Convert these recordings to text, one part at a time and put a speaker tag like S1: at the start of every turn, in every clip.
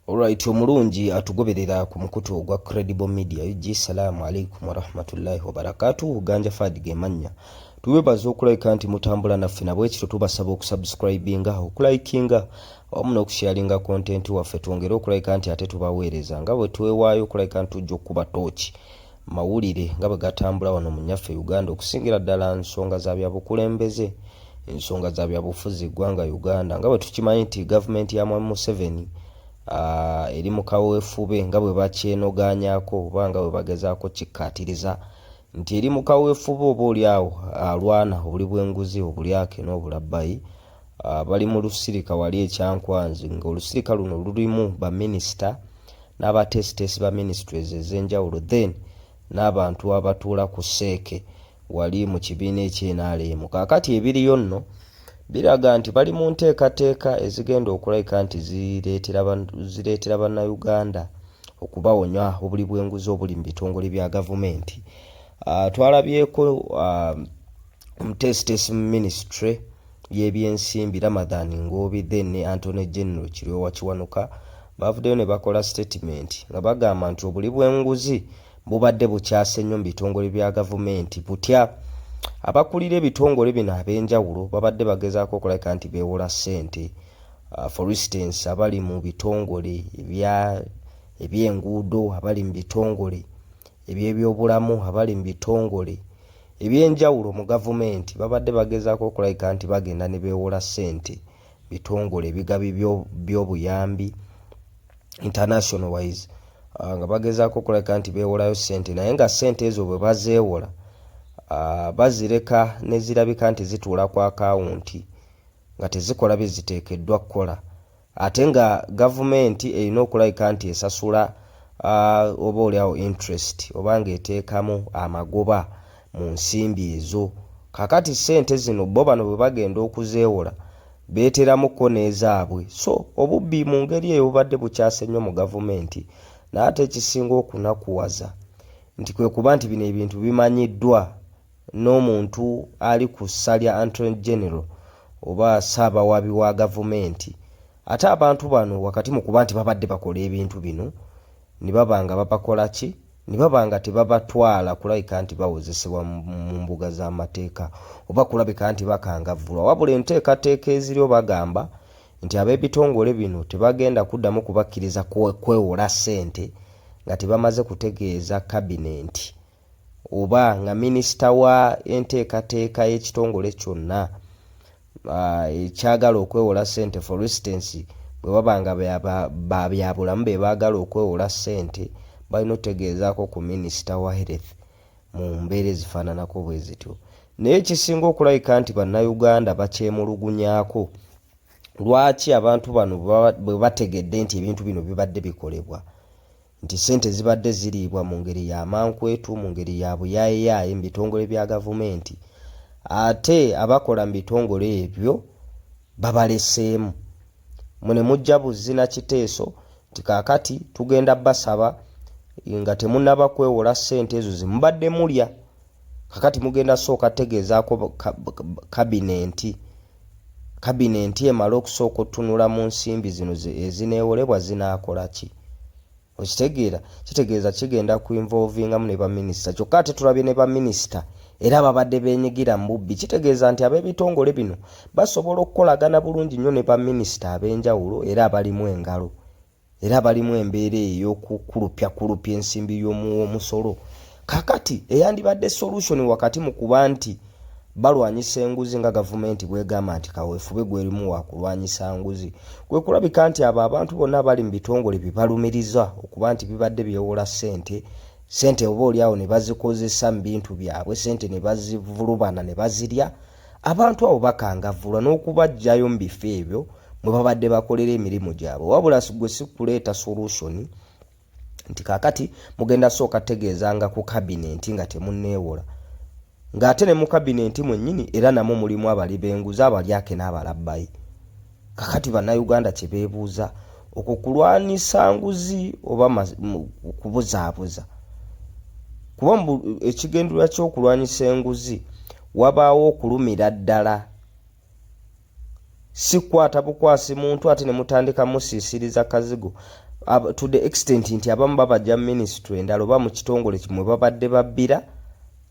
S1: Alright, omulungi atugoberera ku mukutu ogwa Credible Media. Yuji salamu alaikum wa rahmatullahi wa barakatuh. Ganja Fadi gemanya. Tuwebaza okulike nti mutambula naffe nabwe ekiro tubasaba okusubscribinga, okulikinga, wamu n'okusharinga content waffe twongere okulike nti ate tubaweereza nga bwe tuwewaayo okulike nti tujja okuba tochi mawulire nga bwe gatambula wano mu nnyaffe Uganda okusingira ddala nsonga za byabukulembeze, ensonga za byabufuzi ggwanga Uganda nga bwe tukimanyi nti gavumenti ya Mwami Museveni eri mu kaweefube nga bwe bakyenoganyako oba nga bwe bagezaako kikkaatiriza nti eri mu kaweefube oba oli awo alwana obuli bw'enguzi obulyake n'obulabbayi bali mu lusirika wali ekyankwanzi ng'olusirika luno lulimu baminisita n'abateesiteesi ba ministries ez'enjawulo then n'abantu abatuula ku seeke wali mu kibiina ekyenaalemu. Kaakati ebiriyo nno biraga nti bali mu nteekateeka ezigenda okulabika nti zireetera bannayuganda okubawonya obuli bw'enguzi obuli mu bitongole bya gavumenti. Twalabyeko omuteesiteesi mu ministry y'ebyensimbi Ramadhan Ngobi then ne Anthony General Kiryowa Kiwanuka bavuddeyo ne bakola statement nga bagamba nti obuli bw'enguzi bubadde bukyase nnyo mu bitongole bya gavumenti butya abakulira ebitongole bino ab'enjawulo babadde bagezaako okulabika nti beewola ssente. For instance abali mu bitongole eby'enguudo, abali mu bitongole eby'ebyobulamu, abali mu bitongole ebyenjawulo mu gavumenti babadde bagezaako okulabika nti bagenda ne beewola ssente bitongole ebigabi by'obuyambi international wise nga bagezaako okulabika nti beewolayo ssente naye nga ssente ezo bwe bazeewola bazireka ne zirabika nti zituula ku akawunti nga tezikola bye ziteekeddwa kukola ate nga gavumenti erina okulabika nti esasula oba oliawo interest oba ng'eteekamu amagoba mu nsimbi ezo. Kakati ssente zino bo bano bwe bagenda okuzeewola beeteramuko n'ezaabwe, so obubbi mu ngeri eyo bubadde bukyase nnyo mu gavumenti n'ate ekisinga okunakuwaza nti kwe kuba nti bino ebintu bimanyiddwa n'omuntu ali ku ssa lya Attorney General oba ssaabawabi wa gavumenti ate abantu bano wakati mu kuba nti babadde bakola ebintu bino ne baba nga babakola ki ne baba nga tebabatwala kulabika nti bawozesebwa mu mbuga z'amateeka oba kulabika nti bakangavvulwa wabula enteekateeka eziriyo bagamba nti ab'ebitongole bino tebagenda kuddamu kubakkiriza kwewola ssente nga tebamaze kutegeeza kabinenti oba nga minisita wa enteekateeka y'ekitongole kyonna ekyagala okwewola ssente. For instance bwe baba nga babyabulamu be baagala okwewola ssente balina otegeezaako ku minisita wa health mu mbeera ezifaananako bwe zityo. Naye ekisinga okulabika nti bannayuganda bakyemulugunyaako lwaki abantu bano bwe bategedde nti ebintu bino bibadde bikolebwa nti ssente zibadde ziriibwa mu ngeri ya mankwetu mu ngeri ya buyaayeyaye mu bitongole bya gavumenti ate abakola mu bitongole ebyo babaleseemu mune mujja Buzina Kiteeso nti kaakati tugenda basaba nga temunnaba kwewola ssente ezo zimubadde mulya kakati mugenda sooka tegeezaako kabinenti emala okusooka otunula mu nsimbi zino ezineewolebwa zinaakola ki. Okitegeera kitegeeza kigenda kuinvolvingamu ne baminisita kyokka ate tulabye ne baminisita era babadde beenyigira mu bubbi. Kitegeeza nti ab'ebitongole bino basobola okukolagana bulungi nnyo ne baminisita ab'enjawulo era abalimu engalo era balimu embeera ey'okukulupya ensimbi y'omusolo. Kakati eyandibadde solution wakati mu kuba nti balwanyisa enguzi nga gavumenti bwegamba nti kaweefube gwerimu wa kulwanyisa nguzi kwe kulabika nti abo abantu bonna bali mu bitongole bibalumiriza okuba nti bibadde byewola ssente oba oliawo ne bazikozesa mu bintu byabwe ssente ne bazivulubana ne bazirya abantu abo bakangavvulwa n'okubajjayo mu bifo ebyo mwe babadde bakolera emirimu gyabwe wabula gwe si kuleeta solution nti kaakati mugenda sooka tegeezanga ku kabinenti nga temunneewola ng'ate ne mu kabinenti mwennyini era namwo mulimu abali b'enguzi abalyake n'abalabbayi. Kakati bannayuganda kye beebuuza okwo kulwanyisa nguzi oba kubuzaabuza kuba ekigendererwa ky'okulwanyisa enguzi wabaawo okulumira ddala sikwata bukwasi muntu ate ne mutandika musisiriza kazigo to the extent nti abamu babajja ministry endala oba mu kitongole kimwe babadde babbira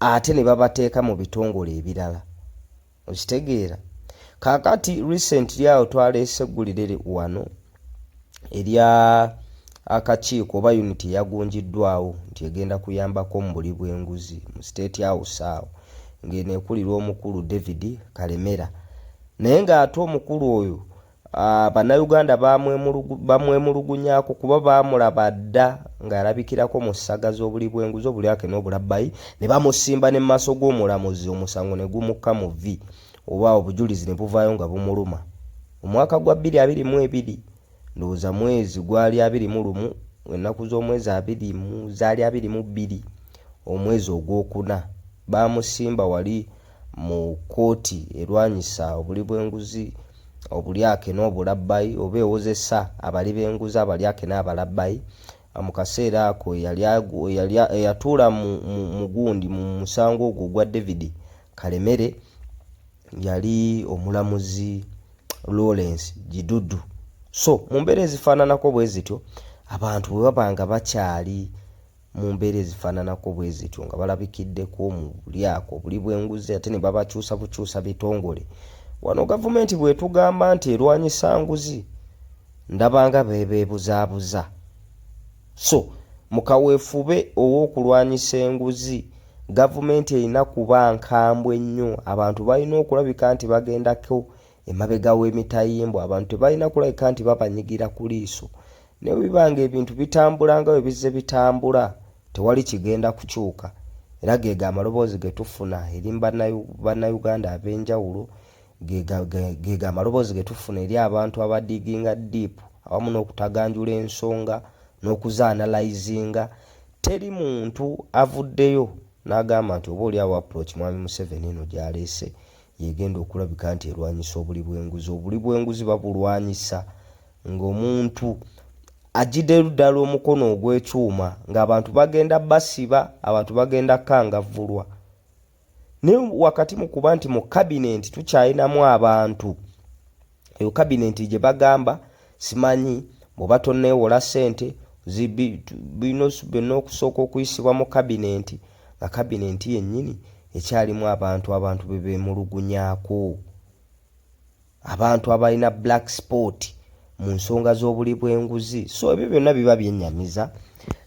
S1: ate ne babateeka mu bitongole ebirala. Okitegeera? Kakati recently awo twaleese eggulire wano erya akakiiko oba unity yagunjiddwawo nti egenda kuyambako mu buli bw'enguzi mu State House awo ng'eno ekulirwa omukulu David Kalemera. Naye ng'ate omukulu oyo bannayuganda bamwemulugunyaako kuba baamulaba dda ng'alabikirako mu ssaga z'obuli bw'enguzi Obulyake n'Obulabbayi ne bamusimba ne mu maaso g'omulamuzi omusango ne gumukka mu vvi oba obujulizi ne buvaayo nga bumuluma. Omwaka gwa 2022 ndowooza mwezi gwali 21 ennaku z'omwezi 20 zaali 22 omwezi ogwokuna bamusimba wali mu kooti erwanyisa obuli bw'enguzi Obulyake n'Obulabbayi oba ewozesa abali b'enguzi Abalyake n'Abalabbayi. Mu kaseera ako eyatuula mu gundi mu musango ogwo gwa David Kalemere yali omulamuzi Lawrence Gidudu. So mu mbeera ezifaananako bwe zityo abantu bwe babanga bakyali mu mbeera ezifaananako bwe zityo nga balabikiddeko mu Bulyake obuli bw'enguzi ate ne babakyusa bukyusa bitongole. Wano gavumenti bwe tugamba nti erwanyisa nguzi ndabanga beebuzaabuza. So mukaweefube ow'okulwanyisa enguzi gavumenti erina kuba nkambwe nnyo. Abantu balina okulabika nti bagendako emabega w'emitayimbwa. Abantu tebalina kulabika nti babanyigira ku liiso. Ne bibanga ebintu bitambula nga bwe bizze bitambula tewali kigenda kukyuka. Era geega amaloboozi ge tufuna eri bannayuganda ab'enjawulo geega amaloboozi ge tufuna eri abantu abadiginga deep awamu n'okutaganjula ensonga n'okuzaanalayizinga. Teri muntu avuddeyo n'agamba nti oba oliawo approach Mwami Museveni eno gy'aleese yegenda okulabika nti erwanyisa obuli bw'enguzi. Obuli bw'enguzi babulwanyisa ng'omuntu agidde ddala omukono ogw'ekyuma ng'abantu bagenda basiba, abantu bagenda kangavvulwa. Naye wakati mu kuba nti mu kabinenti tukyalinamu abantu eyo kabinenti gye bagamba simanyi bw'oba tonneewola ssente byonna okusooka okuyisibwa mu kabinenti nga kabinenti yennyini ekyalimu abantu be beemulugunyaako, abantu abalina black spot mu nsonga z'obuli bw'enguzi. So ebyo byonna biba byennyamiza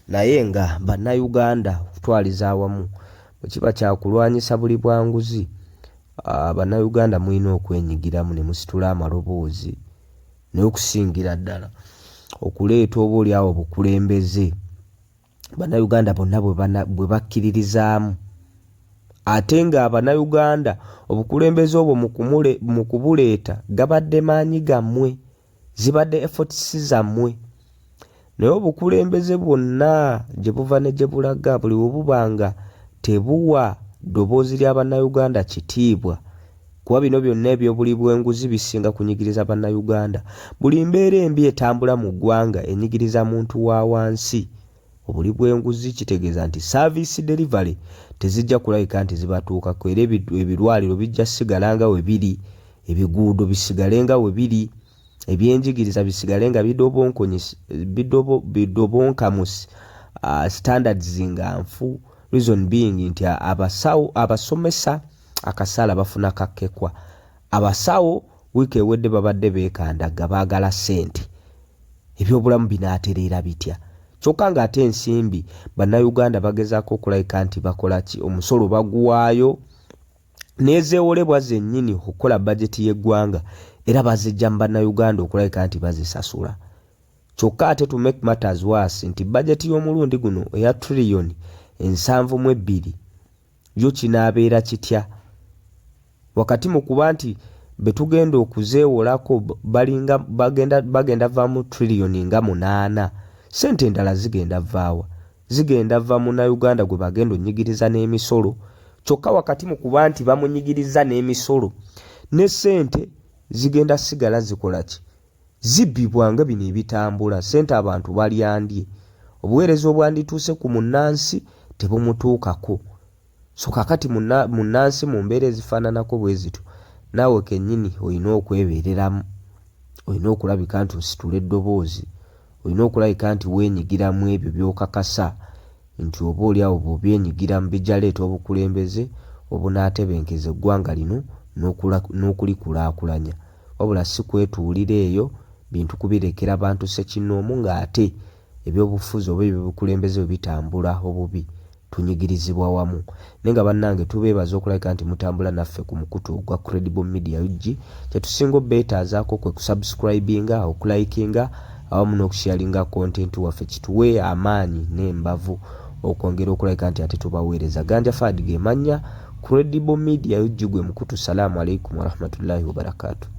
S1: naye nga bannayuganda kutwaliza awamu bwe kiba kyakulwanyisa buli bwa nguzi bannayuganda mulina okwenyigiramu ne musitula amaloboozi n'okusingira ddala okuleeta oba oliawo obukulembeze bannayuganda bonna bwe bakkiririzaamu. Ate nga abannayuganda obukulembeze obwo mu kubuleeta gabadde maanyi gammwe, zibadde efforts zammwe. Naye obukulembeze bwonna gye buva ne gye bulaga buli we bubanga tebuwa ddoboozi lya bannayuganda kitiibwa, kuba bino byonna ebyobuli bw'enguzi bisinga kunyigiriza bannayuganda. Buli mbeera embi etambula mu ggwanga enyigiriza muntu wa wansi. Obuli bw'enguzi kitegeeza nti service delivery tezijja kulabika nti zibatuukako, era ebirwaliro bijja sigala nga we biri, ebiguudo bisigale nga we biri, ebyenjigiriza bisigale nga bidobonkamusi standards nga nfu. Reason being nti abasomesa akasaala bafuna kakekwa. Abasawo wiiki ewedde babadde beekandaga baagala ssente. Ebyobulamu binaatereera bitya? Kyokka ng'ate ensimbi bannayuganda bagezaako okulabika nti bakola ki? Omusolo baguwaayo n'ezeewolebwa zennyini okukola bajeti y'eggwanga era bazijja mu bannayuganda okulabika nti bazisasula. Kyokka ate to make matters worse nti bajeti y'omulundi guno eya trillion 7.2 yo kinaabeera kitya wakati mu kuba nti betugenda okuzeewolako balinga bagenda vaamu trillion nga 8. Sente endala zigenda vaawa? Zigenda va munnayuganda gwe bagenda onyigiriza n'emisolo. Kyokka wakati mu kuba nti bamunyigiriza n'emisolo ne sente zigenda sigala zikola ki? Zibbibwa nga bino ebitambula. Sente abantu balyandye, obuweereza obwandituuse ku munnansi tebumutuukako. So kakati munnansi mu mbeera ezifaananako bwe zityo naawe kennyini olina okwebeereramu, olina okulabika nti ositula eddoboozi, olina okulabika nti weenyigiramu ebyo by'okakasa nti oba oli awo bw'obyenyigira mu bijja leeta obukulembeze obunaatebenkeza eggwanga lino n'okulikulaakulanya. Wabula si kwetuulira eyo bintu kubirekera abantu ssekinnoomu ng'ate ebyobufuzi oba ebyobukulembeze bwe bitambula obubi tunyigirizibwa wamu. Naye nga bannange tubeebaza okulabika nti mutambula naffe ku mukutu ogwa Credible Media UG. Kye tusinga obbeetaazaako kwe kusubscribinga, okulayikinga awamu n'okusharinga content waffe, kituwe amaanyi n'embavu okwongera okulabika nti ate tubaweereza. Ganja Fadi ge mannya, Credible Media UG gwe mukutu. Salaamu alaikum warahmatullahi wabarakatuh.